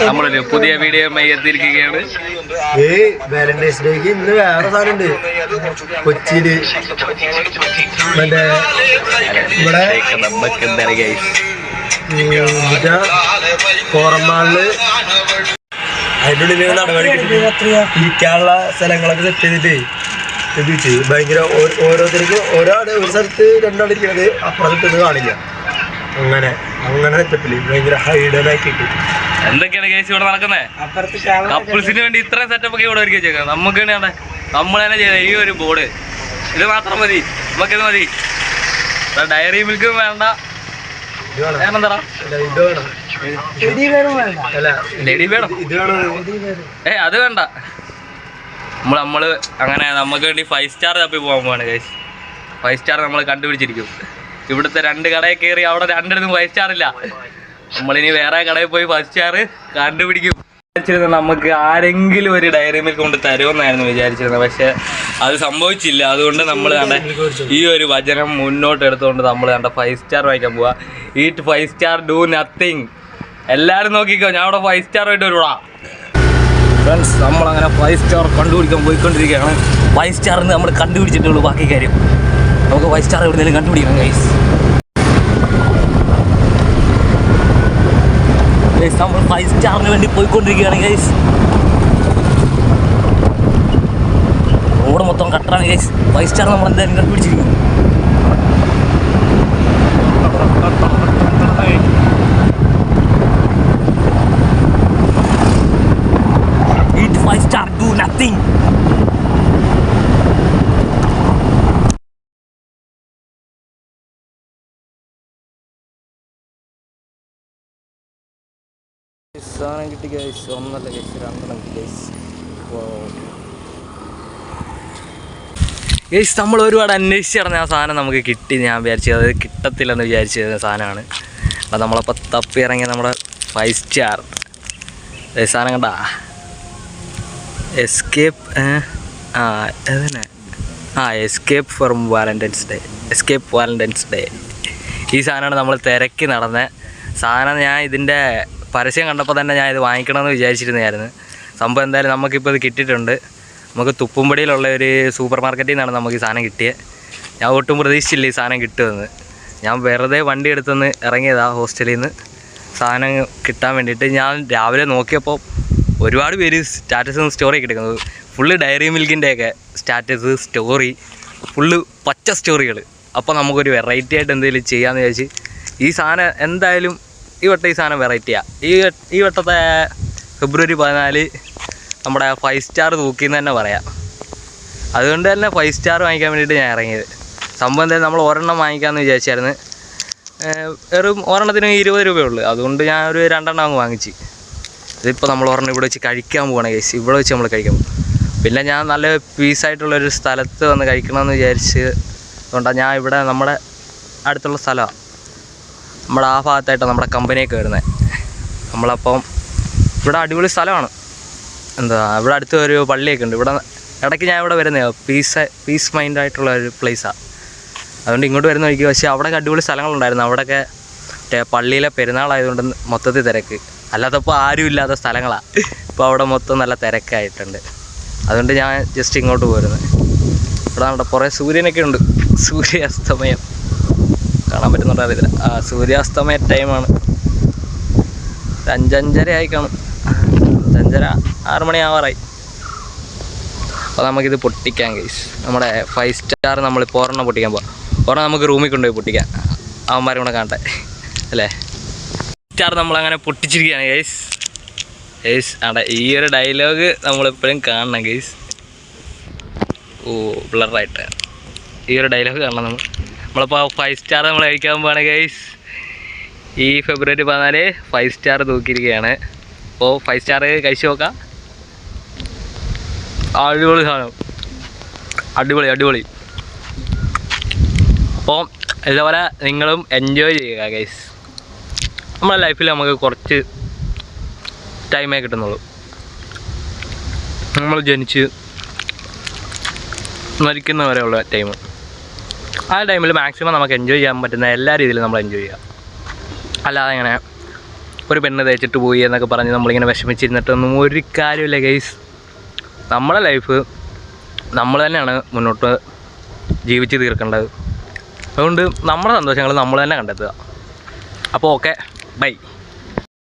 നമ്മളൊരു പുതിയ വീഡിയോ എത്തിയിരിക്കുകയാണ്. വാലന്റൈൻസ് ഡേക്ക് ഇന്ന് വേറെ സാധനമുണ്ട് കൊച്ചിയില്. മറ്റേ ഇവിടെ കോറമ്മാളില് അതിൻ്റെ ഉള്ളിൽ നടപടി ഇരിക്കാനുള്ള സ്ഥലങ്ങളൊക്കെ സെറ്റ് ചെയ്തിട്ട് എത്തിച്ച് ഭയങ്കര ഓരോരുത്തർക്ക് ഒരാൾ ഒരു സ്ഥലത്ത് രണ്ടാളിരിക്കുന്നത് അപ്പുറത്ത് കാണില്ല. അങ്ങനെ അങ്ങനെ സെറ്റപ്പില് ഭയങ്കര ഹൈഡൻ ആക്കിയിട്ട് എന്തൊക്കെയാണ് കേസ് ഇവിടെ നടക്കുന്നത്? കപ്പിൾസിന് വേണ്ടി ഇത്രയും സെറ്റപ്പ് ഒക്കെ ഇവിടെ ഒരുക്കി വെച്ചേക്കാം. നമുക്ക് വേണ്ടി നമ്മൾ തന്നെ ചെയ്ത ഈ ഒരു ബോർഡ് ഇത് മാത്രം മതി, നമുക്കിത് മതി. ഡയറി മിൽക്കും വേണ്ട, വേറെന്താ ലെഡി വേണം, അത് വേണ്ട. നമ്മള് അങ്ങനെ നമുക്ക് വേണ്ടി 5 സ്റ്റാർ തപ്പി പോകാൻ പോവാണ് ഗൈസ്. 5 സ്റ്റാർ നമ്മൾ കണ്ടുപിടിച്ചിരിക്കും. ഇവിടുത്തെ 2 കടയിൽ കയറി അവിടെ 2 5 സ്റ്റാർ ഇല്ല. നമ്മളിനി വേറെ കടയിൽ പോയി 5 സ്റ്റാർ കണ്ടുപിടിക്കും. വിചാരിച്ചിരുന്നത് നമുക്ക് ആരെങ്കിലും ഒരു ഡയറി മിൽക്ക് കൊണ്ട് തരുമെന്നായിരുന്നു വിചാരിച്ചിരുന്നത്. പക്ഷെ അത് സംഭവിച്ചില്ല. അതുകൊണ്ട് നമ്മൾ ഈ ഒരു വചനം മുന്നോട്ട് എടുത്തുകൊണ്ട് നമ്മൾ 5 സ്റ്റാർ വാങ്ങിക്കാൻ പോവാ. Eat 5 star, do nothing. എല്ലാവരും നോക്കിക്കോ, ഞാൻ അവിടെ 5 സ്റ്റാർ ആയിട്ട് വരുവാ ഫ്രണ്ട്സ്. നമ്മളങ്ങനെ 5 സ്റ്റാർ കണ്ടുപിടിക്കാൻ പോയിക്കൊണ്ടിരിക്കുകയാണ്. 5 സ്റ്റാറിന് നമ്മൾ കണ്ടുപിടിച്ചിട്ടുള്ളൂ. ബാക്കി കാര്യം നമുക്ക് 5 സ്റ്റാർ എവിടെയെങ്കിലും കണ്ടുപിടിക്കണം ഗൈസ്. നമ്മൾ 5 സ്റ്റാറിന് വേണ്ടി പോയിക്കൊണ്ടിരിക്കുകയാണ് ഗൈസ്. റോഡ് മൊത്തം കട്ടറാണ് ഗൈസ്. 5 സ്റ്റാർ നമ്മൾ എന്തായാലും കണ്ടുപിടിച്ചിരിക്കും. Eat 5 star, do nothing. സാധനം കിട്ടി ഗൈസ്. ഒന്നല്ല ഗൈസ്, 2 കിട്ടി ഗൈസ്. ഗൈസ് നമ്മൾ ഒരുപാട് അന്വേഷിച്ച് നടന്ന ആ സാധനം നമുക്ക് കിട്ടി. ഞാൻ വിചാരിച്ചത് അത് കിട്ടത്തില്ലെന്ന് വിചാരിച്ചിരുന്ന സാധനമാണ്. അത് നമ്മളപ്പോൾ തപ്പി ഇറങ്ങിയ നമ്മുടെ 5 സ്റ്റാർ സാധനം കണ്ടാ. എസ്കേപ്പ് അതന്നെ escape from Valentine's day. Escape Valentine's day ഈ സാധനമാണ് നമ്മൾ തിരക്കി നടന്ന സാധനം. ഞാൻ ഇതിൻ്റെ പരസ്യം കണ്ടപ്പോൾ തന്നെ ഞാൻ ഇത് വാങ്ങിക്കണമെന്ന് വിചാരിച്ചിരുന്നതായിരുന്നു. സംഭവം എന്തായാലും നമുക്കിപ്പോൾ ഇത് കിട്ടിയിട്ടുണ്ട്. നമുക്ക് തുപ്പുംപടിയിലുള്ള ഒരു സൂപ്പർ മാർക്കറ്റിൽ നിന്നാണ് നമുക്ക് ഈ സാധനം കിട്ടിയത്. ഞാൻ ഒട്ടും പ്രതീക്ഷിച്ചില്ല ഈ സാധനം കിട്ടുമെന്ന്. ഞാൻ വെറുതെ വണ്ടി എടുത്തുനിന്ന് ഇറങ്ങിയതാണ് ഹോസ്റ്റലിൽ നിന്ന് സാധനം കിട്ടാൻ വേണ്ടിയിട്ട്. ഞാൻ രാവിലെ നോക്കിയപ്പോൾ ഒരുപാട് പേര് സ്റ്റാറ്റസും സ്റ്റോറിയൊക്കെ എടുക്കുന്നത്. ഫുള്ള് ഡയറി മിൽക്കിൻ്റെയൊക്കെ സ്റ്റാറ്റസ് സ്റ്റോറി, ഫുള്ള് പച്ച സ്റ്റോറികൾ. അപ്പോൾ നമുക്കൊരു വെറൈറ്റി ആയിട്ട് എന്തെങ്കിലും ചെയ്യാമെന്ന് വിചാരിച്ച് ഈ സാധനം എന്തായാലും ഈ സാധനം വെറൈറ്റിയാണ്. ഈ വട്ടത്തെ ഫെബ്രുവരി 14 നമ്മുടെ 5 സ്റ്റാർ തൂക്കിയെന്ന് തന്നെ പറയാം. അതുകൊണ്ട് തന്നെ 5 സ്റ്റാർ വാങ്ങിക്കാൻ വേണ്ടിയിട്ട് ഞാൻ ഇറങ്ങിയത്. സംഭവം എന്തായാലും നമ്മൾ ഒരെണ്ണം വാങ്ങിക്കാമെന്ന് വിചാരിച്ചായിരുന്നു. വെറും ഒരെണ്ണത്തിന് 20 രൂപയുള്ളൂ. അതുകൊണ്ട് ഞാൻ ഒരു 2 എണ്ണം അങ്ങ് വാങ്ങിച്ച്. ഇതിപ്പോൾ നമ്മൾ ഒരെണ്ണം ഇവിടെ വെച്ച് കഴിക്കാൻ പോവാണ് ഗൈസ്. ഇവിടെ വെച്ച് നമ്മൾ കഴിക്കാൻ പോകും. പിന്നെ ഞാൻ നല്ല പീസായിട്ടുള്ളൊരു സ്ഥലത്ത് വന്ന് കഴിക്കണമെന്ന് വിചാരിച്ച് അതുകൊണ്ടാണ് ഞാൻ ഇവിടെ നമ്മുടെ അടുത്തുള്ള സ്ഥലമാണ്. നമ്മുടെ ആ ഭാഗത്തായിട്ടാണ് നമ്മുടെ കമ്പനിയൊക്കെ വരുന്നത്. നമ്മളപ്പം ഇവിടെ അടിപൊളി സ്ഥലമാണ്. ഇവിടെ അടുത്ത് ഒരു പള്ളിയൊക്കെ ഉണ്ട്. ഇവിടെ ഇടയ്ക്ക് ഞാൻ ഇവിടെ വരുന്നത് പീസ് മൈൻഡായിട്ടുള്ള ഒരു പ്ലേസാണ്. അതുകൊണ്ട് ഇങ്ങോട്ട് വരുന്ന വഴിക്ക്. പക്ഷേ അവിടെയൊക്കെ അടിപൊളി സ്ഥലങ്ങളുണ്ടായിരുന്നു. അവിടെയൊക്കെ പള്ളിയിലെ പെരുന്നാളായതുകൊണ്ട് മൊത്തത്തിൽ തിരക്ക്. അല്ലാത്തപ്പോൾ ആരും ഇല്ലാത്ത സ്ഥലങ്ങളാണ്. ഇപ്പോൾ അവിടെ മൊത്തം നല്ല തിരക്കായിട്ടുണ്ട്. അതുകൊണ്ട് ഞാൻ ജസ്റ്റ് ഇങ്ങോട്ട് പോരുന്നത്. ഇവിടെ നമ്മുടെ കുറേ സൂര്യനൊക്കെ ഉണ്ട്. സൂര്യാസ്തമയം കാണാൻ പറ്റുന്നുണ്ടോ അറിയില്ല. സൂര്യാസ്തമയ ടൈമാണ്. 5:30 ആയി കാണും. 5:30 6 മണി ആവാറായി. അപ്പോൾ നമുക്കിത് പൊട്ടിക്കാം ഗൈസ്. നമ്മുടെ 5 സ്റ്റാർ നമ്മളിപ്പോൾ ഒരെണ്ണം പൊട്ടിക്കാൻ പോകാം. ഒരെണ്ണം നമുക്ക് റൂമിൽ കൊണ്ടുപോയി പൊട്ടിക്കാം. അവന്മാരും കൂടെ കാണട്ടെ അല്ലേ. സ്റ്റാർ നമ്മളങ്ങനെ പൊട്ടിച്ചിരിക്കുകയാണ് ഗൈസ്. അവിടെ ഈ ഒരു ഡയലോഗ് നമ്മളെപ്പോഴും കാണണം ഗൈസ്. ബ്ലറായിട്ട് ഈ ഒരു ഡയലോഗ് കാണണം. നമ്മളിപ്പോൾ 5 സ്റ്റാർ നമ്മൾ കഴിക്കാൻ പോവാണ് ഗൈസ്. ഈ ഫെബ്രുവരി 14 5 സ്റ്റാർ തൂക്കിയിരിക്കുകയാണ്. അപ്പോൾ 5 സ്റ്റാർ കഴിച്ച് നോക്കാം. അടിപൊളി സാധനം, അടിപൊളി. അപ്പോൾ ഇതേപോലെ നിങ്ങളും എൻജോയ് ചെയ്യുക ഗൈസ്. നമ്മുടെ ലൈഫിൽ നമുക്ക് കുറച്ച് ടൈമേ കിട്ടുന്നുള്ളൂ. നമ്മൾ ജനിച്ച് മരിക്കുന്ന വരെയുള്ള ടൈം. ആ ടൈമിൽ മാക്സിമം നമുക്ക് എൻജോയ് ചെയ്യാൻ പറ്റുന്ന എല്ലാ രീതിയിലും നമ്മൾ എൻജോയ് ചെയ്യുക. അല്ലാതെ ഇങ്ങനെ ഒരു പെണ്ണ് തേച്ചിട്ട് പോയി എന്നൊക്കെ പറഞ്ഞ് നമ്മളിങ്ങനെ വിഷമിച്ചിരുന്നിട്ടൊന്നും ഒരു കാര്യമില്ല ഗൈസ്. നമ്മുടെ ലൈഫ് നമ്മൾ തന്നെയാണ് മുന്നോട്ട് ജീവിച്ച് തീർക്കേണ്ടത്. അതുകൊണ്ട് നമ്മുടെ സന്തോഷങ്ങൾ നമ്മൾ തന്നെ കണ്ടെത്തുക. അപ്പോൾ ഓക്കെ, ബൈ.